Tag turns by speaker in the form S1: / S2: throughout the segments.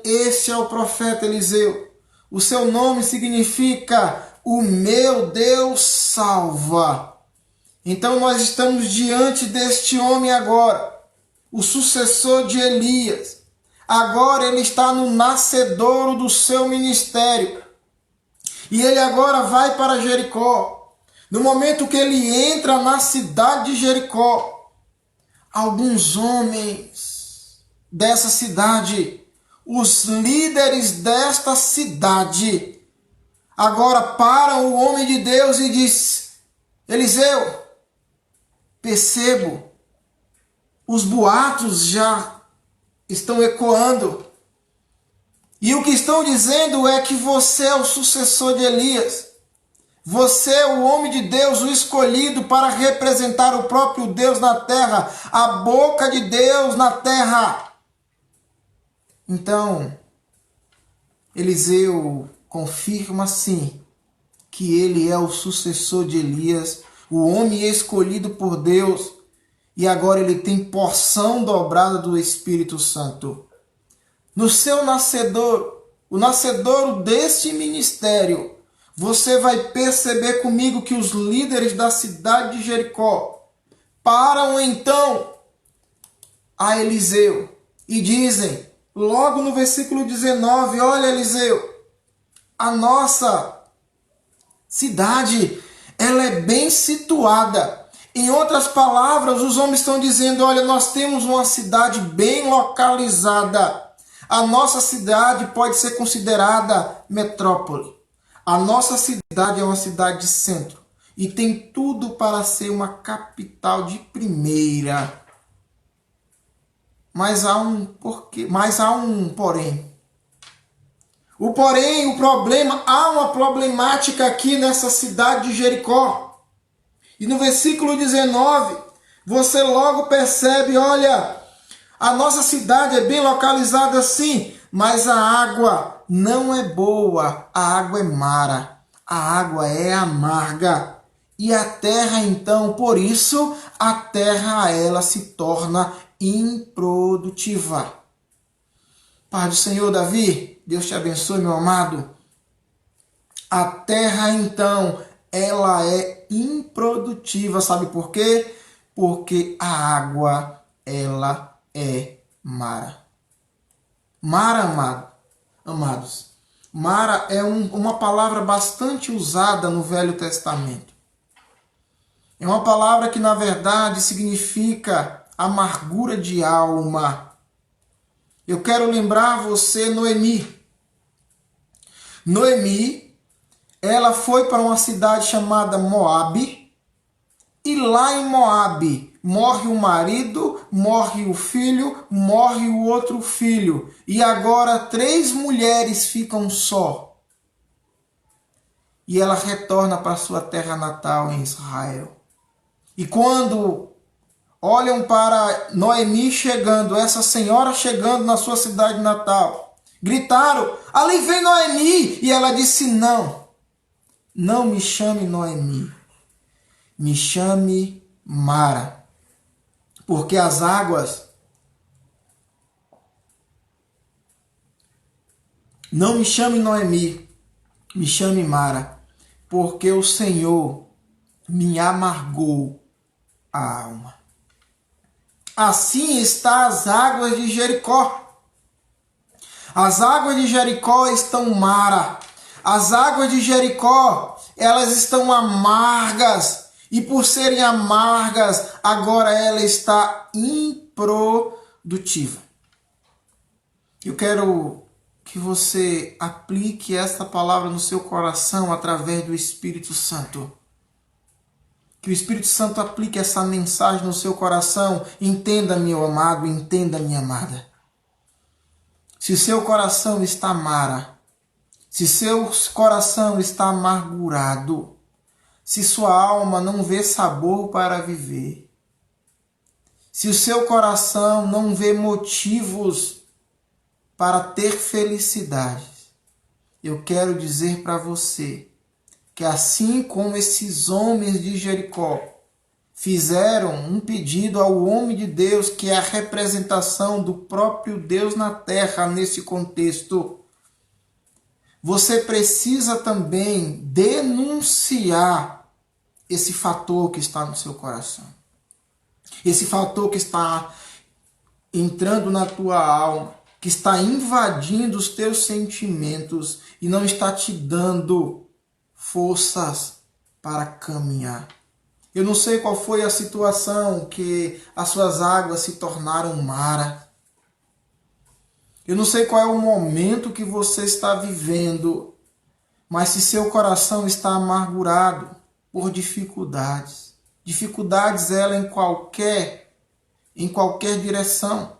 S1: este é o profeta Eliseu. O seu nome significa o meu Deus salva. Então nós estamos diante deste homem agora, o sucessor de Elias. Agora ele está no nascedouro do seu ministério. E ele agora vai para Jericó. No momento que ele entra na cidade de Jericó, alguns homens dessa cidade, os líderes desta cidade, agora param o homem de Deus e diz: Eliseu, percebo, os boatos já estão ecoando. E o que estão dizendo é que você é o sucessor de Elias. Você é o homem de Deus, o escolhido para representar o próprio Deus na terra, a boca de Deus na terra. Então, Eliseu confirma sim que ele é o sucessor de Elias, o homem escolhido por Deus, e agora ele tem porção dobrada do Espírito Santo. No seu nascedouro, o nascedouro deste ministério, você vai perceber comigo que os líderes da cidade de Jericó param então a Eliseu e dizem, logo no versículo 19, olha Eliseu, a nossa cidade, ela é bem situada. Em outras palavras, os homens estão dizendo, olha, nós temos uma cidade bem localizada. A nossa cidade pode ser considerada metrópole. A nossa cidade é uma cidade de centro e tem tudo para ser uma capital de primeira. Mas há um porquê, porém. O problema, há uma problemática aqui nessa cidade de Jericó. E no versículo 19, você logo percebe, olha, a nossa cidade é bem localizada sim, mas a água não é boa, a água é mara, a água é amarga. E a terra então, por isso, a terra ela se torna improdutiva. Pai do Senhor Davi, Deus te abençoe, meu amado. A terra então, ela é improdutiva, sabe por quê? Porque a água, ela é mara. Mara, amados. Mara é uma palavra bastante usada no Velho Testamento. É uma palavra que, na verdade, significa amargura de alma. Eu quero lembrar você Noemi. Noemi, ela foi para uma cidade chamada Moabe. E lá em Moabe morre o marido, morre o filho, morre o outro filho. E agora 3 mulheres ficam só. E ela retorna para sua terra natal em Israel. E quando olham para Noemi chegando, essa senhora chegando na sua cidade natal, gritaram, ali vem Noemi! E ela disse, não me chame Noemi, me chame Mara. Porque as águas, não me chame Noemi, me chame Mara, porque o Senhor me amargou a alma. Assim está as águas de Jericó. As águas de Jericó estão mara. As águas de Jericó, elas estão amargas. E por serem amargas, agora ela está improdutiva. Eu quero que você aplique esta palavra no seu coração através do Espírito Santo. Que o Espírito Santo aplique essa mensagem no seu coração. Entenda, meu amado, entenda, minha amada. Se o seu coração está mara, se seu coração está amargurado, se sua alma não vê sabor para viver, se o seu coração não vê motivos para ter felicidade, eu quero dizer para você que assim como esses homens de Jericó, fizeram um pedido ao homem de Deus, que é a representação do próprio Deus na terra nesse contexto. Você precisa também denunciar esse fator que está no seu coração. Esse fator que está entrando na tua alma, que está invadindo os teus sentimentos e não está te dando forças para caminhar. Eu não sei qual foi a situação que as suas águas se tornaram mara. Eu não sei qual é o momento que você está vivendo, mas se seu coração está amargurado por dificuldades, ela em qualquer direção,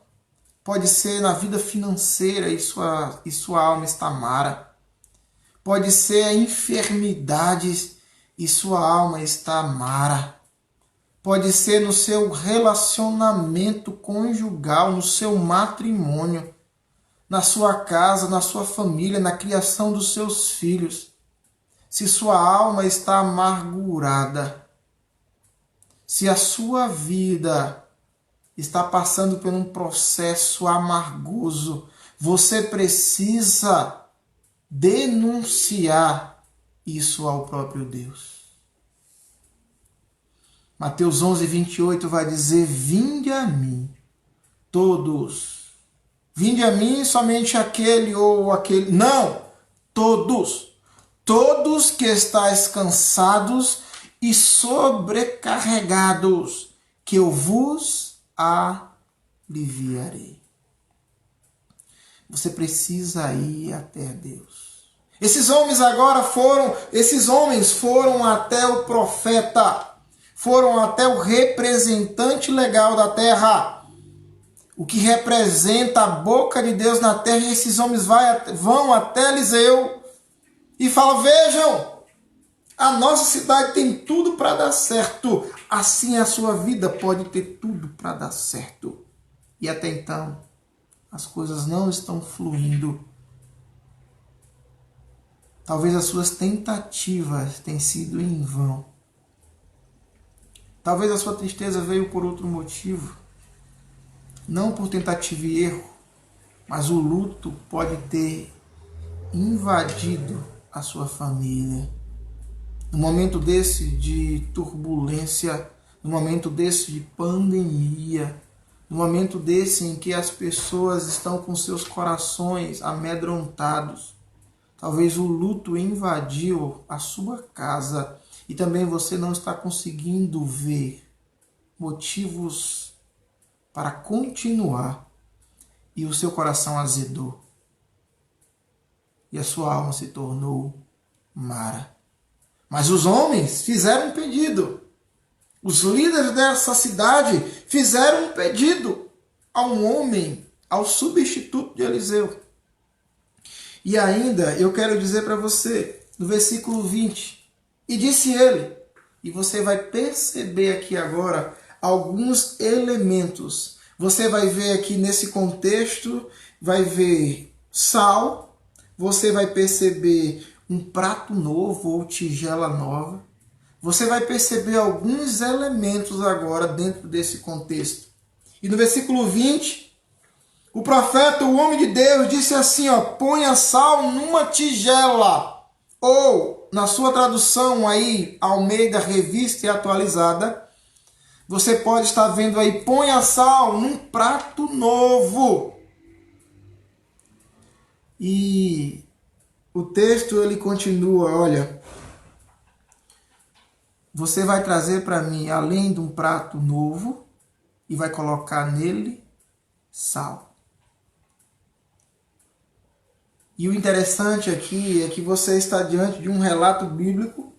S1: pode ser na vida financeira e sua alma está mara, pode ser enfermidades e sua alma está mara, pode ser no seu relacionamento conjugal, no seu matrimônio, na sua casa, na sua família, na criação dos seus filhos. Se sua alma está amargurada, se a sua vida está passando por um processo amargoso, você precisa denunciar isso ao próprio Deus. Mateus 11:28 vai dizer: vinde a mim, todos. Vinde a mim somente aquele ou aquele. Não! Todos. Todos que estáis cansados e sobrecarregados, que eu vos aliviarei. Você precisa ir até Deus. Esses homens foram até o profeta, foram até o representante legal da terra, o que representa a boca de Deus na terra, e esses homens vão até Eliseu e falam: vejam, a nossa cidade tem tudo para dar certo, assim a sua vida pode ter tudo para dar certo. E até então, as coisas não estão fluindo. Talvez as suas tentativas tenham sido em vão. Talvez a sua tristeza veio por outro motivo. Não por tentativa e erro, mas o luto pode ter invadido a sua família. No momento desse de turbulência, no momento desse de pandemia, no momento desse em que as pessoas estão com seus corações amedrontados, talvez o luto invadiu a sua casa e também você não está conseguindo ver motivos para continuar, e o seu coração azedou e a sua alma se tornou mara. Mas os homens fizeram um pedido. Os líderes dessa cidade fizeram um pedido a um homem, ao substituto de Eliseu. E ainda eu quero dizer para você, no versículo 20, e disse ele, e você vai perceber aqui agora alguns elementos. Você vai ver aqui nesse contexto, vai ver sal, você vai perceber um prato novo ou tigela nova. Você vai perceber alguns elementos agora dentro desse contexto. E no versículo 20, o profeta, o homem de Deus, disse assim, ponha sal numa tigela. Ou, na sua tradução aí, Almeida Revista e Atualizada, você pode estar vendo aí, ponha sal num prato novo. E o texto ele continua, olha, você vai trazer para mim, além de um prato novo, e vai colocar nele sal. E o interessante aqui é que você está diante de um relato bíblico,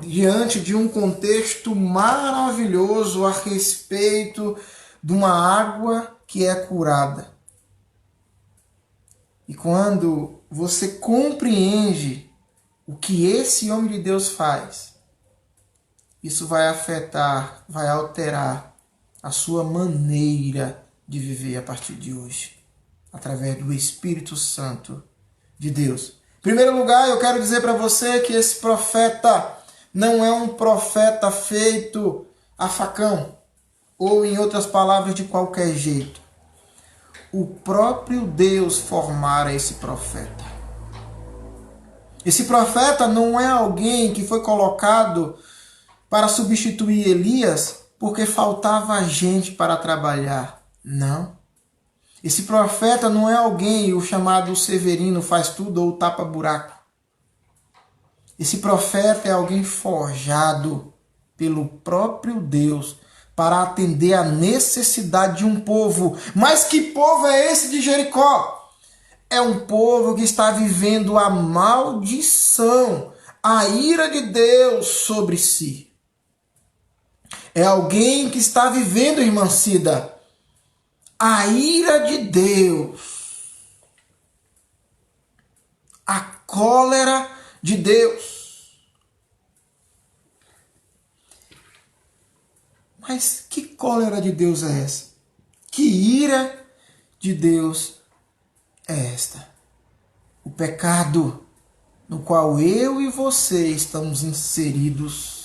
S1: diante de um contexto maravilhoso a respeito de uma água que é curada. E quando você compreende o que esse homem de Deus faz, isso vai afetar, vai alterar a sua maneira de viver a partir de hoje, através do Espírito Santo de Deus. Em primeiro lugar, eu quero dizer para você que esse profeta não é um profeta feito a facão, ou em outras palavras, de qualquer jeito. O próprio Deus formara esse profeta. Esse profeta não é alguém que foi colocado para substituir Elias porque faltava gente para trabalhar. Não. Esse profeta não é alguém, o chamado Severino faz tudo ou tapa buraco. Esse profeta é alguém forjado pelo próprio Deus para atender a necessidade de um povo. Mas que povo é esse de Jericó? É um povo que está vivendo a maldição, a ira de Deus sobre si. É alguém que está vivendo, irmã Cida, a ira de Deus, a cólera de Deus. Mas que cólera de Deus é essa? Que ira de Deus é esta? O pecado no qual eu e você estamos inseridos.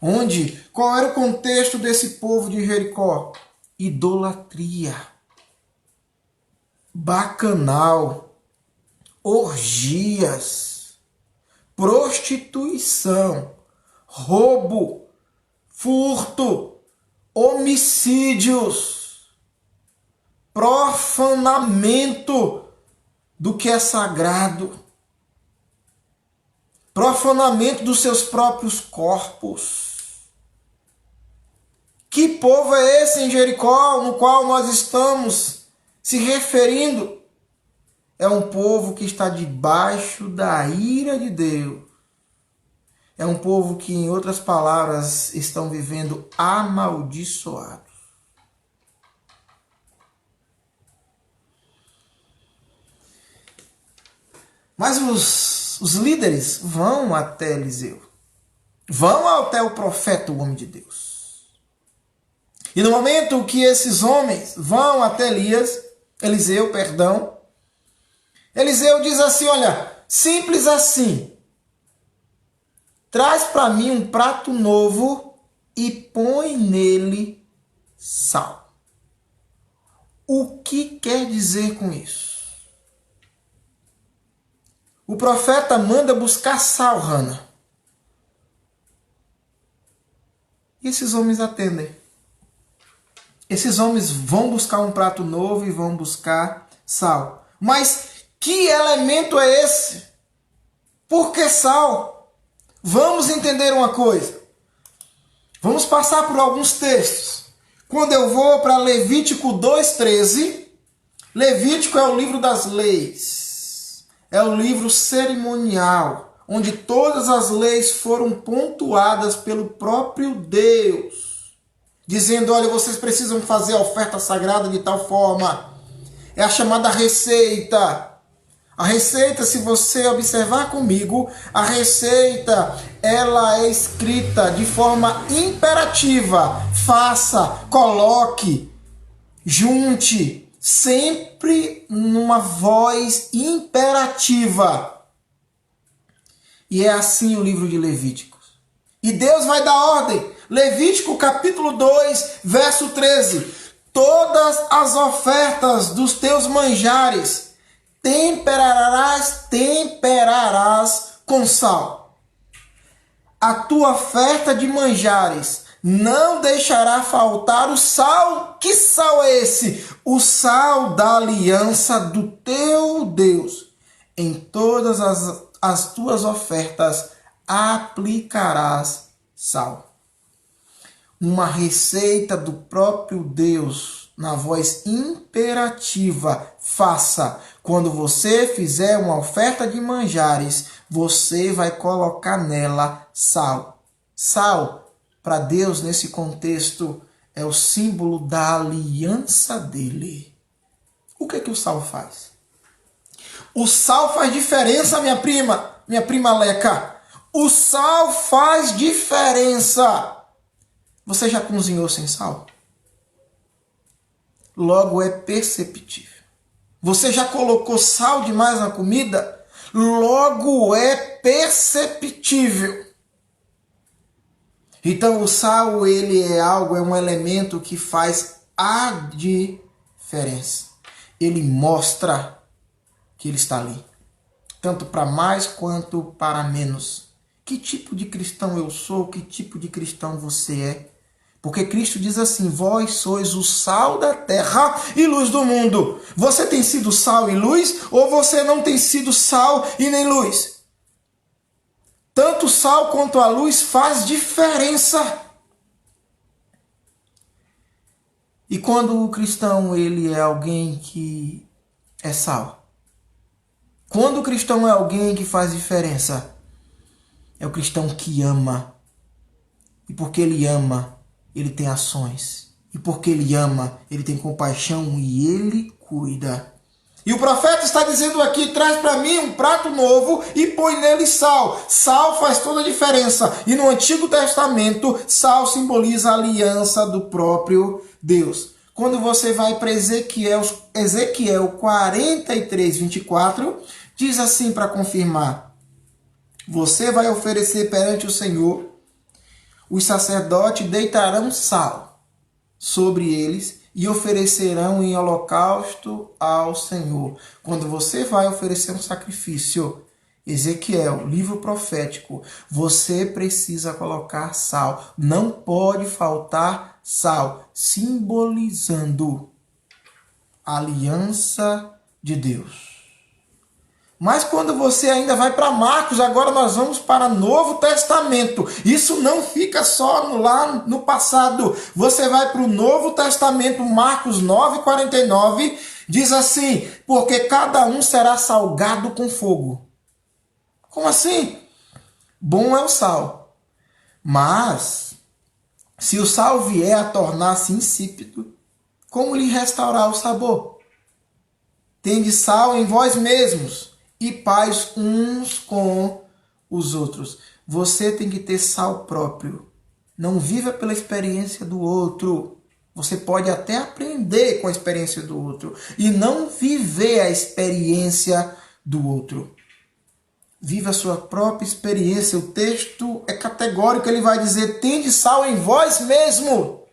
S1: Onde? Qual era o contexto desse povo de Jericó? Idolatria, bacanal, orgias, prostituição, roubo, furto, homicídios, profanamento do que é sagrado, profanamento dos seus próprios corpos. Que povo é esse em Jericó, no qual nós estamos se referindo? É um povo que está debaixo da ira de Deus. É um povo que, em outras palavras, estão vivendo amaldiçoados. Mas os líderes vão até Eliseu. Vão até o profeta, o homem de Deus. E no momento que esses homens vão até Eliseu, Eliseu diz assim, olha, simples assim, traz para mim um prato novo e põe nele sal. O que quer dizer com isso? O profeta manda buscar sal, Hana. E esses homens atendem. Esses homens vão buscar um prato novo e vão buscar sal. Mas que elemento é esse? Por que sal? Vamos entender uma coisa. Vamos passar por alguns textos. Quando eu vou para Levítico 2,13, Levítico é o livro das leis. É o livro cerimonial, onde todas as leis foram pontuadas pelo próprio Deus. Dizendo, olha, vocês precisam fazer a oferta sagrada de tal forma. É a chamada receita. A receita, se você observar comigo, a receita, ela é escrita de forma imperativa. Faça, coloque, junte, sempre numa voz imperativa. E é assim o livro de Levíticos. E Deus vai dar ordem. Levítico capítulo 2, verso 13. Todas as ofertas dos teus manjares temperarás com sal. A tua oferta de manjares não deixará faltar o sal. Que sal é esse? O sal da aliança do teu Deus. Em todas as tuas ofertas aplicarás sal. Uma receita do próprio Deus, na voz imperativa, faça. Quando você fizer uma oferta de manjares, você vai colocar nela sal. Sal, para Deus, nesse contexto, é o símbolo da aliança dele. O que o sal faz? O sal faz diferença, minha prima Leca. O sal faz diferença. Você já cozinhou sem sal? Logo é perceptível. Você já colocou sal demais na comida? Logo é perceptível. Então o sal, ele é um elemento que faz a diferença. Ele mostra que ele está ali, tanto para mais quanto para menos. Que tipo de cristão eu sou? Que tipo de cristão você é? Porque Cristo diz assim: vós sois o sal da terra e luz do mundo. Você tem sido sal e luz, ou você não tem sido sal e nem luz? Tanto o sal quanto a luz faz diferença. E quando o cristão, ele é alguém que é sal? Quando o cristão é alguém que faz diferença? É o cristão que ama. E porque ele ama, ele tem ações. E porque ele ama, ele tem compaixão e ele cuida. E o profeta está dizendo aqui: traz para mim um prato novo e põe nele sal. Sal faz toda a diferença. E no Antigo Testamento, sal simboliza a aliança do próprio Deus. Quando você vai para Ezequiel 43, 24, diz assim para confirmar: você vai oferecer perante o Senhor, os sacerdotes deitarão sal sobre eles e oferecerão em holocausto ao Senhor. Quando você vai oferecer um sacrifício, Ezequiel, livro profético, você precisa colocar sal. Não pode faltar sal, simbolizando a aliança de Deus. Mas quando você ainda vai para Marcos, agora nós vamos para o Novo Testamento. Isso não fica só lá no passado. Você vai para o Novo Testamento, Marcos 9,49, diz assim: porque cada um será salgado com fogo. Como assim? Bom é o sal. Mas, se o sal vier a tornar-se insípido, como lhe restaurar o sabor? Tende sal em vós mesmos e paz uns com os outros. Você tem que ter sal próprio. Não viva pela experiência do outro. Você pode até aprender com a experiência do outro e não viver a experiência do outro. Viva a sua própria experiência. O texto é categórico, ele vai dizer: tende sal em vós mesmo.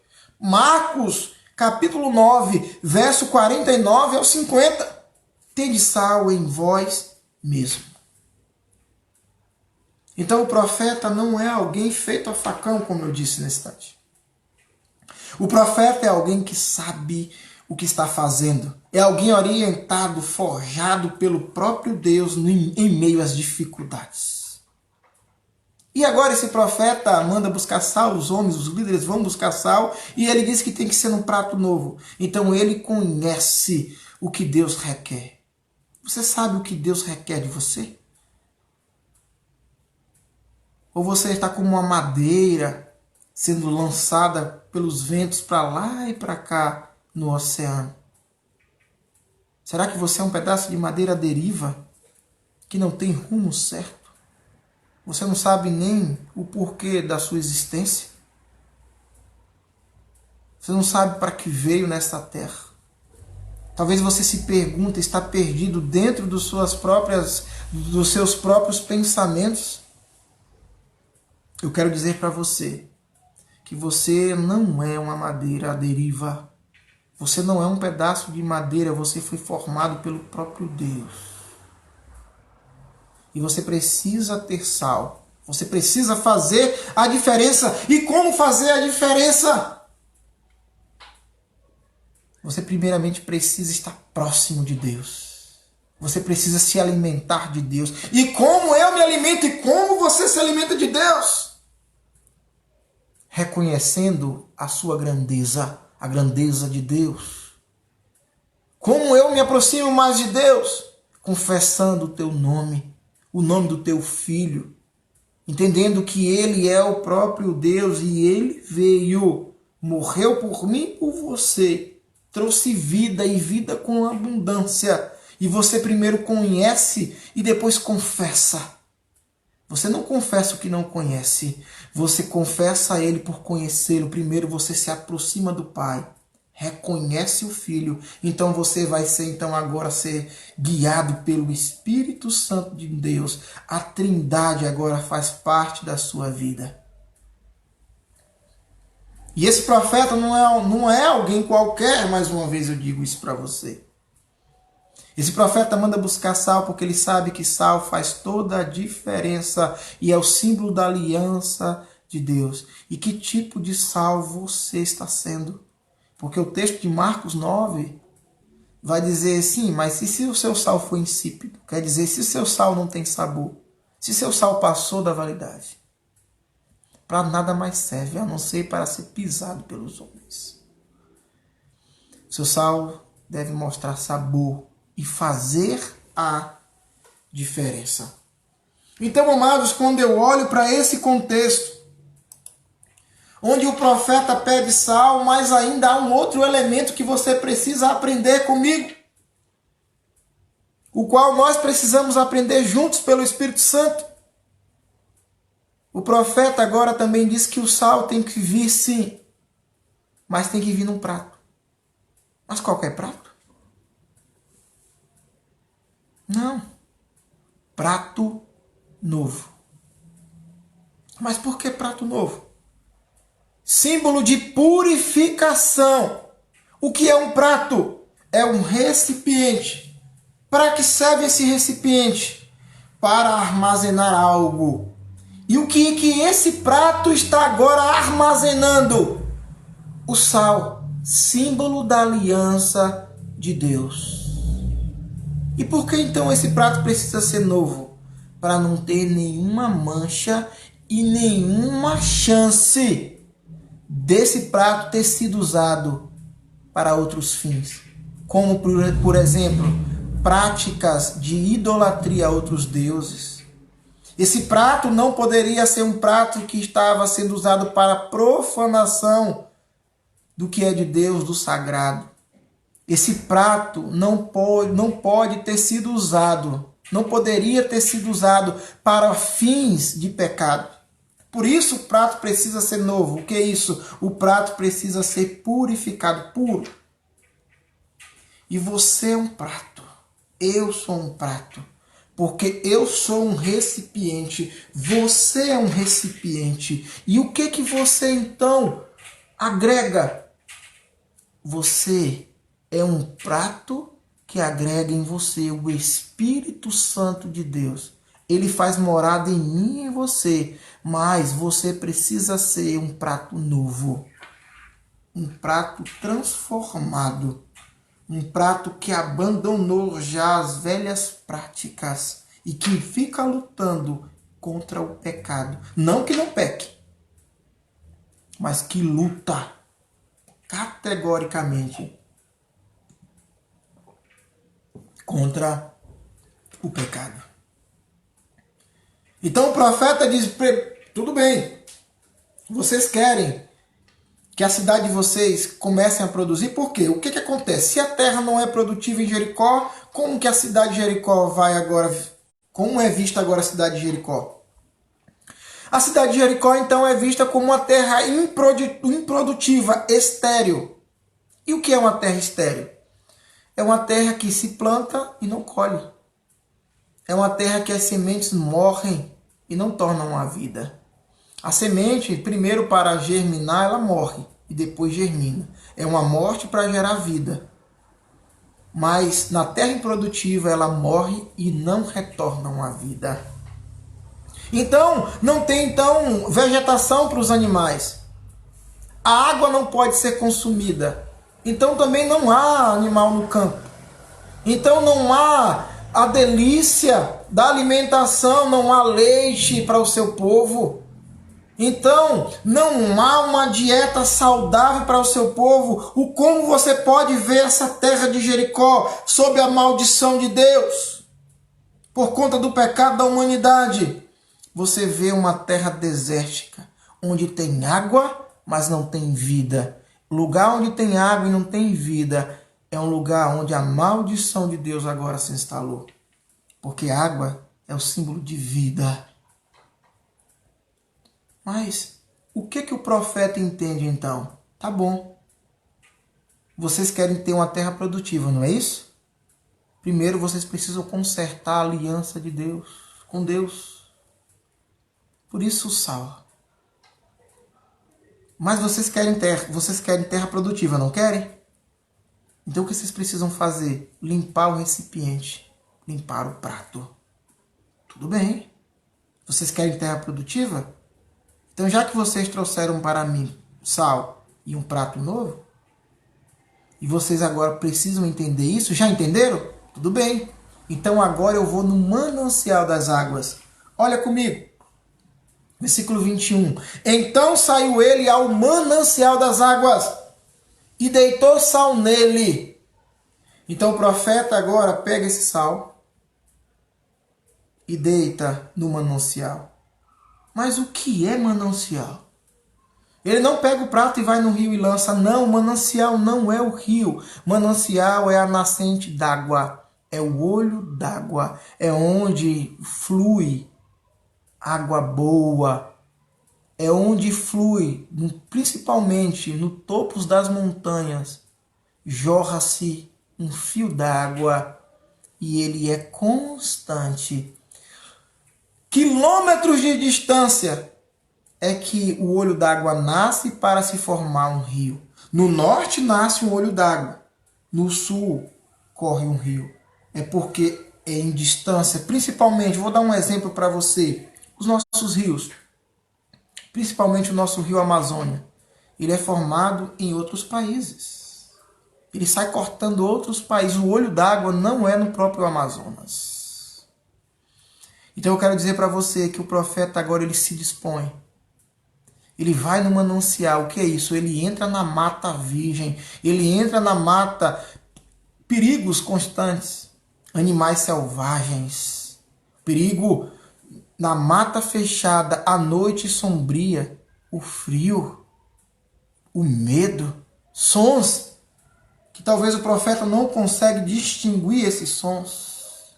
S1: Marcos, capítulo 9, verso 49 ao 50. Tende sal em vós mesmo. Então o profeta não é alguém feito a facão, como eu disse nesse instante. O profeta é alguém que sabe o que está fazendo. É alguém orientado, forjado pelo próprio Deus em meio às dificuldades. E agora esse profeta manda buscar sal, os homens, os líderes vão buscar sal, e ele diz que tem que ser num prato novo. Então ele conhece o que Deus requer. Você sabe o que Deus requer de você? Ou você está como uma madeira sendo lançada pelos ventos para lá e para cá no oceano? Será que você é um pedaço de madeira à deriva que não tem rumo certo? Você não sabe nem o porquê da sua existência? Você não sabe para que veio nesta terra? Talvez você se pergunte, está perdido dentro dos seus próprios pensamentos. Eu quero dizer para você que você não é uma madeira à deriva. Você não é um pedaço de madeira, você foi formado pelo próprio Deus. E você precisa ter sal. Você precisa fazer a diferença. E como fazer a diferença? Você primeiramente precisa estar próximo de Deus. Você precisa se alimentar de Deus. E como eu me alimento e como você se alimenta de Deus? Reconhecendo a sua grandeza, a grandeza de Deus. Como eu me aproximo mais de Deus? Confessando o teu nome, o nome do teu filho. Entendendo que ele é o próprio Deus e ele veio, morreu por mim e por você. Trouxe vida e vida com abundância. E você primeiro conhece e depois confessa. Você não confessa o que não conhece. Você confessa a Ele por conhecê-lo. Primeiro você se aproxima do Pai. Reconhece o Filho. Então você vai agora ser guiado pelo Espírito Santo de Deus. A Trindade agora faz parte da sua vida. E esse profeta não é alguém qualquer, mais uma vez eu digo isso para você. Esse profeta manda buscar sal porque ele sabe que sal faz toda a diferença e é o símbolo da aliança de Deus. E que tipo de sal você está sendo? Porque o texto de Marcos 9 vai dizer sim, mas se o seu sal for insípido, quer dizer, se o seu sal não tem sabor, se o seu sal passou da validade, para nada mais serve, a não ser para ser pisado pelos homens. O seu sal deve mostrar sabor e fazer a diferença. Então, amados, quando eu olho para esse contexto, onde o profeta pede sal, mas ainda há um outro elemento que você precisa aprender comigo, o qual nós precisamos aprender juntos pelo Espírito Santo. O profeta agora também diz que o sal tem que vir sim, mas tem que vir num prato. Mas qualquer prato? Não. Prato novo. Mas por que prato novo? Símbolo de purificação. O que é um prato? É um recipiente. Para que serve esse recipiente? Para armazenar algo. E o que esse prato está agora armazenando? O sal, símbolo da aliança de Deus. E por que então esse prato precisa ser novo? Para não ter nenhuma mancha e nenhuma chance desse prato ter sido usado para outros fins. Como, por exemplo, práticas de idolatria a outros deuses. Esse prato não poderia ser um prato que estava sendo usado para profanação do que é de Deus, do sagrado. Esse prato não pode ter sido usado, não poderia ter sido usado para fins de pecado. Por isso o prato precisa ser novo. O que é isso? O prato precisa ser purificado, puro. E você é um prato. Eu sou um prato. Porque eu sou um recipiente. Você é um recipiente. E o que você então agrega? Você é um prato que agrega em você o Espírito Santo de Deus. Ele faz morada em mim e em você. Mas você precisa ser um prato novo. Um prato transformado. Um prato que abandonou já as velhas práticas. E que fica lutando contra o pecado. Não que não peque. Mas que luta categoricamente contra o pecado. Então o profeta diz, tudo bem, vocês querem que a cidade de vocês comecem a produzir, por quê? O que acontece? Se a terra não é produtiva em Jericó, como que a cidade de Jericó vai agora, como é vista agora a cidade de Jericó? A cidade de Jericó então é vista como uma terra improdutiva, estéril. E o que é uma terra estéril? É uma terra que se planta e não colhe. É uma terra que as sementes morrem e não tornam a vida. A semente, primeiro para germinar, ela morre e depois germina. É uma morte para gerar vida. Mas na terra improdutiva ela morre e não retornam à vida. Então, não tem vegetação para os animais. A água não pode ser consumida. Então também não há animal no campo. Então não há a delícia da alimentação, não há leite para o seu povo. Então não há uma dieta saudável para o seu povo. Como você pode ver essa terra de Jericó sob a maldição de Deus? Por conta do pecado da humanidade. Você vê uma terra desértica, onde tem água, mas não tem vida. Lugar onde tem água e não tem vida é um lugar onde a maldição de Deus agora se instalou. Porque água é o símbolo de vida. Mas o que o profeta entende então? Tá bom. Vocês querem ter uma terra produtiva, não é isso? Primeiro vocês precisam consertar a aliança de Deus com Deus. Por isso o sal. Mas vocês querem terra produtiva, não querem? Então o que vocês precisam fazer? Limpar o recipiente, limpar o prato. Tudo bem. Vocês querem terra produtiva? Então já que vocês trouxeram para mim sal e um prato novo, e vocês agora precisam entender isso, já entenderam? Tudo bem. Então agora eu vou no manancial das águas. Olha comigo. Versículo 21. Então saiu ele ao manancial das águas e deitou sal nele. Então o profeta agora pega esse sal e deita no manancial. Mas o que é manancial? Ele não pega o prato e vai no rio e lança. Não, manancial não é o rio. Manancial é a nascente d'água. É o olho d'água. É onde flui água boa. É onde flui, principalmente no topo das montanhas, jorra-se um fio d'água e ele é constante. Quilômetros de distância é que o olho d'água nasce para se formar um rio. No norte nasce um olho d'água, no sul corre um rio. É porque é em distância, principalmente, vou dar um exemplo para você, os nossos rios, principalmente o nosso rio Amazônia, ele é formado em outros países. Ele sai cortando outros países. O olho d'água não é no próprio Amazonas. Então eu quero dizer para você que o profeta agora ele se dispõe. Ele vai no manancial. O que é isso? Ele entra na mata virgem. Ele entra na mata, perigos constantes, animais selvagens, perigo na mata fechada, a noite sombria, o frio, o medo, sons que talvez o profeta não consegue distinguir esses sons.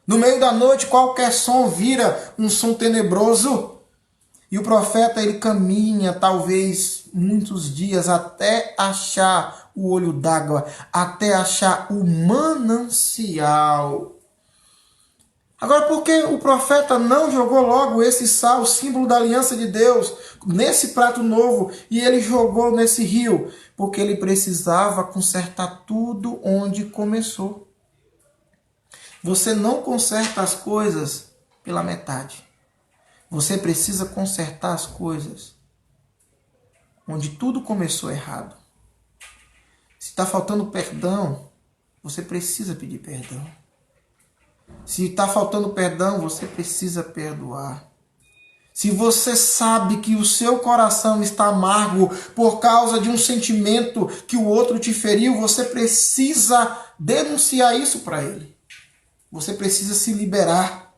S1: No meio da noite, qualquer som vira um som tenebroso. E o profeta ele caminha talvez muitos dias até achar o olho d'água, até achar o manancial. Agora, por que o profeta não jogou logo esse sal, símbolo da aliança de Deus, nesse prato novo, e ele jogou nesse rio? Porque ele precisava consertar tudo onde começou. Você não conserta as coisas pela metade. Você precisa consertar as coisas onde tudo começou errado. Se está faltando perdão, você precisa pedir perdão. Se está faltando perdão, você precisa perdoar. Se você sabe que o seu coração está amargo por causa de um sentimento que o outro te feriu, você precisa denunciar isso para ele. Você precisa se liberar.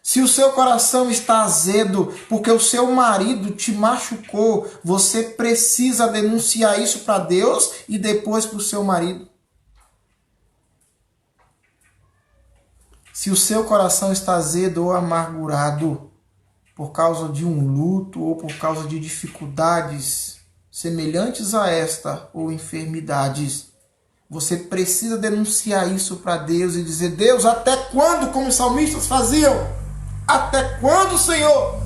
S1: Se o seu coração está azedo porque o seu marido te machucou, você precisa denunciar isso para Deus e depois para o seu marido. Se o seu coração está azedo ou amargurado por causa de um luto ou por causa de dificuldades semelhantes a esta ou enfermidades, você precisa denunciar isso para Deus e dizer: Deus, até quando, como os salmistas faziam? Até quando, Senhor?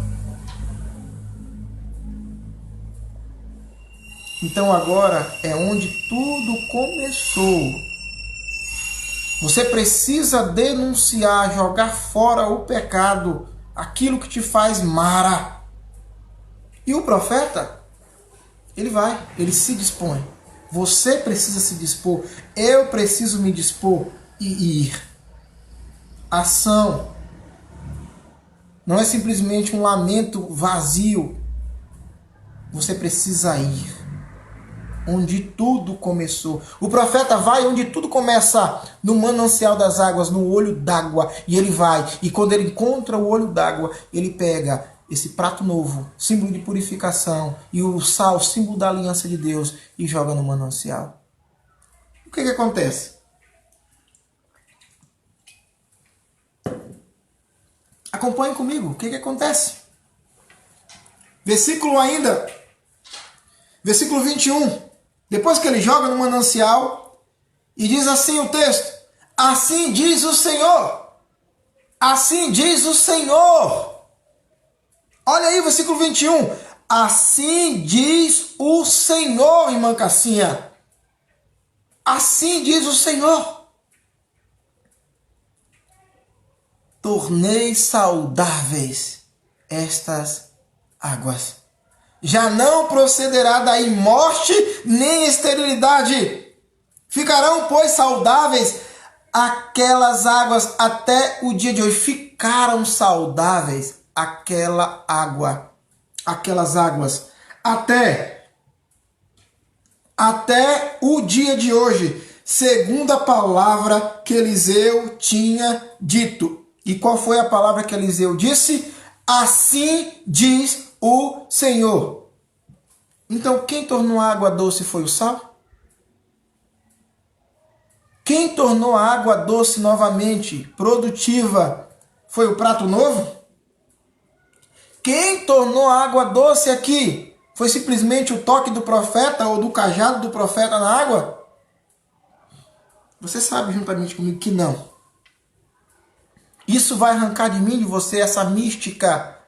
S1: Então agora é onde tudo começou. Você precisa denunciar, jogar fora o pecado, aquilo que te faz mara. E o profeta, ele se dispõe. Você precisa se dispor, eu preciso me dispor e ir. Ação. Não é simplesmente um lamento vazio. Você precisa ir. Onde tudo começou. O profeta vai onde tudo começa, no manancial das águas, no olho d'água. E ele vai. E quando ele encontra o olho d'água, ele pega esse prato novo, símbolo de purificação, e o sal, símbolo da aliança de Deus, e joga no manancial. O que acontece? Acompanhe comigo. O que acontece? Versículo 21. Depois que ele joga no manancial, e diz assim o texto: assim diz o Senhor. Assim diz o Senhor. Olha aí o versículo 21. Assim diz o Senhor, irmã Cassinha. Assim diz o Senhor. Tornei saudáveis estas águas. Já não procederá daí morte nem esterilidade. Ficarão, pois, saudáveis aquelas águas até o dia de hoje. Ficaram saudáveis aquela água, aquelas águas até o dia de hoje, segundo a palavra que Eliseu tinha dito. E qual foi a palavra que Eliseu disse? Assim diz o Senhor. Então, quem tornou a água doce foi o sal? Quem tornou a água doce novamente produtiva foi o prato novo? Quem tornou a água doce aqui foi simplesmente o toque do profeta ou do cajado do profeta na água? Você sabe juntamente comigo que não. Isso vai arrancar de mim e de você essa mística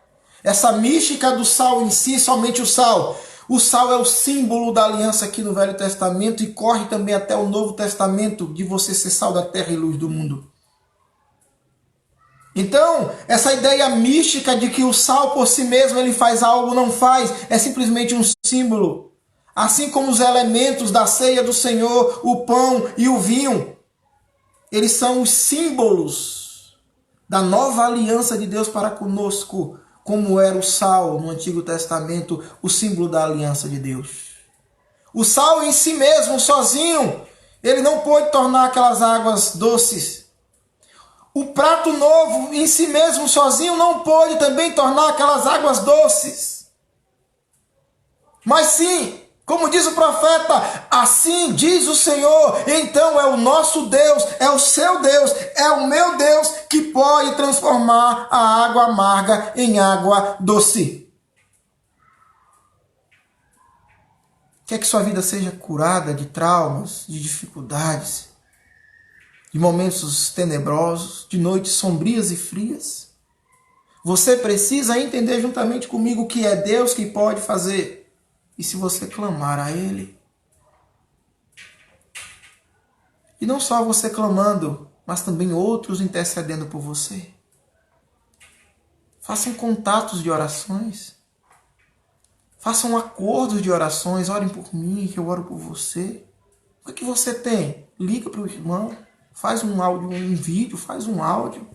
S1: do sal em si, somente o sal. O sal é o símbolo da aliança aqui no Velho Testamento e corre também até o Novo Testamento de você ser sal da terra e luz do mundo. Então, essa ideia mística de que o sal por si mesmo ele faz algo, não faz, é simplesmente um símbolo. Assim como os elementos da ceia do Senhor, o pão e o vinho, eles são os símbolos da nova aliança de Deus para conosco, como era o sal no Antigo Testamento, o símbolo da aliança de Deus. O sal em si mesmo, sozinho, ele não pôde tornar aquelas águas doces. O prato novo em si mesmo, sozinho, não pôde também tornar aquelas águas doces. Mas sim, como diz o profeta, assim diz o Senhor, então é o nosso Deus, é o seu Deus, é o meu Deus que pode transformar a água amarga em água doce. Quer que sua vida seja curada de traumas, de dificuldades, de momentos tenebrosos, de noites sombrias e frias? Você precisa entender juntamente comigo que é Deus que pode fazer. E se você clamar a Ele, e não só você clamando, mas também outros intercedendo por você. Façam contatos de orações. Façam acordos de orações. Orem por mim, que eu oro por você. O que você tem? Liga para o irmão. Faz um áudio, um vídeo, faz um áudio.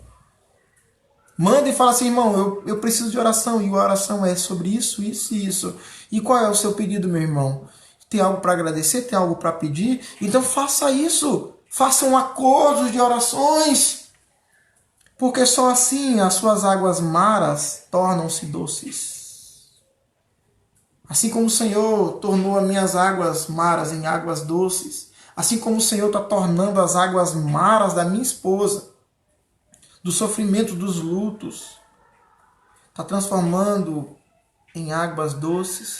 S1: Manda e fala assim, irmão, eu preciso de oração. E a oração é sobre isso, isso e isso. E qual é o seu pedido, meu irmão? Tem algo para agradecer? Tem algo para pedir? Então faça isso. Façam acordos de orações. Porque só assim as suas águas maras tornam-se doces. Assim como o Senhor tornou as minhas águas maras em águas doces. Assim como o Senhor está tornando as águas maras da minha esposa, do sofrimento, dos lutos, está transformando em águas doces.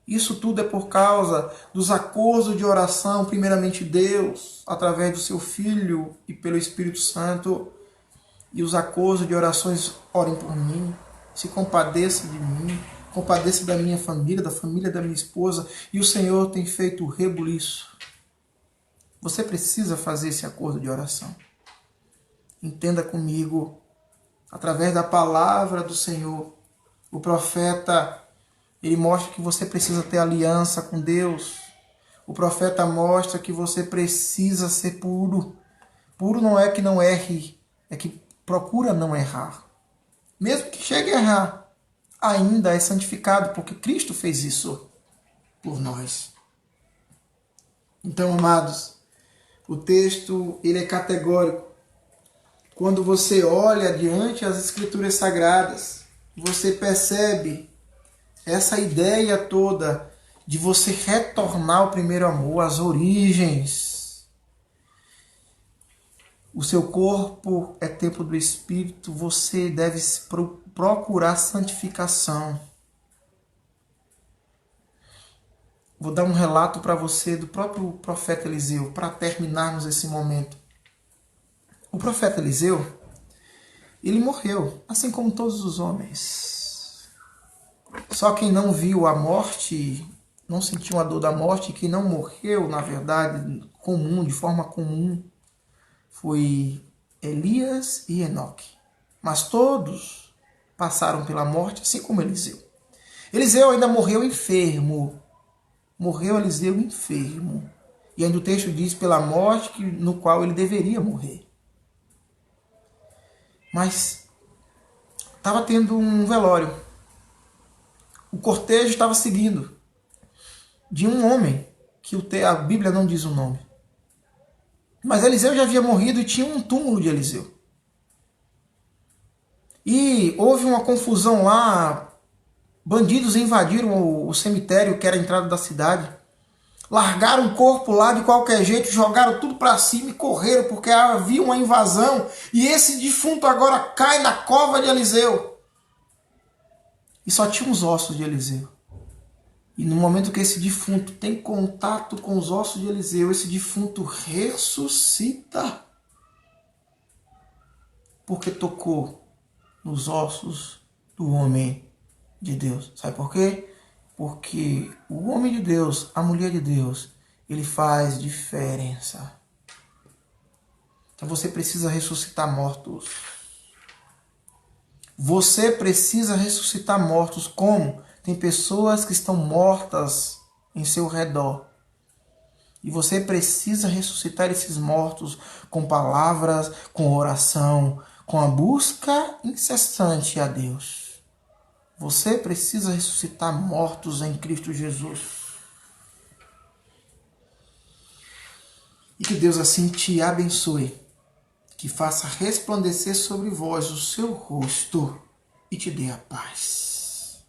S1: Isso tudo é por causa dos acordos de oração, primeiramente Deus, através do seu Filho e pelo Espírito Santo. E os acordos de orações, orem por mim, se compadeça de mim, compadeça da minha família, da família da minha esposa. E o Senhor tem feito o rebuliço. Você precisa fazer esse acordo de oração. Entenda comigo, através da palavra do Senhor, o profeta, ele mostra que você precisa ter aliança com Deus. O profeta mostra que você precisa ser puro. Puro não é que não erre, é que procura não errar. Mesmo que chegue a errar, ainda é santificado, porque Cristo fez isso por nós. Então, amados, o texto ele é categórico. Quando você olha diante as Escrituras Sagradas, você percebe essa ideia toda de você retornar ao primeiro amor, às origens. O seu corpo é templo do Espírito, você deve procurar santificação. Vou dar um relato para você do próprio profeta Eliseu, para terminarmos esse momento. O profeta Eliseu, ele morreu, assim como todos os homens. Só quem não viu a morte, não sentiu a dor da morte, quem não morreu, na verdade, comum, de forma comum, foi Elias e Enoque. Mas todos passaram pela morte, assim como Eliseu. Eliseu ainda morreu enfermo. Morreu Eliseu enfermo. E ainda o texto diz pela morte no qual ele deveria morrer. Mas estava tendo um velório. O cortejo estava seguindo de um homem, que a Bíblia não diz o nome. Mas Eliseu já havia morrido e tinha um túmulo de Eliseu. E houve uma confusão lá. Bandidos invadiram o cemitério, que era a entrada da cidade. Largaram o corpo lá de qualquer jeito, jogaram tudo para cima e correram, porque havia uma invasão. E esse defunto agora cai na cova de Eliseu. E só tinha os ossos de Eliseu. E no momento que esse defunto tem contato com os ossos de Eliseu, esse defunto ressuscita. Porque tocou nos ossos do homem de Deus. Sabe por quê? Porque o homem de Deus, a mulher de Deus, ele faz diferença. Então você precisa ressuscitar mortos. Você precisa ressuscitar mortos. Como? Tem pessoas que estão mortas em seu redor. E você precisa ressuscitar esses mortos com palavras, com oração, com a busca incessante a Deus. Você precisa ressuscitar mortos em Cristo Jesus. E que Deus assim te abençoe, que faça resplandecer sobre vós o seu rosto e te dê a paz.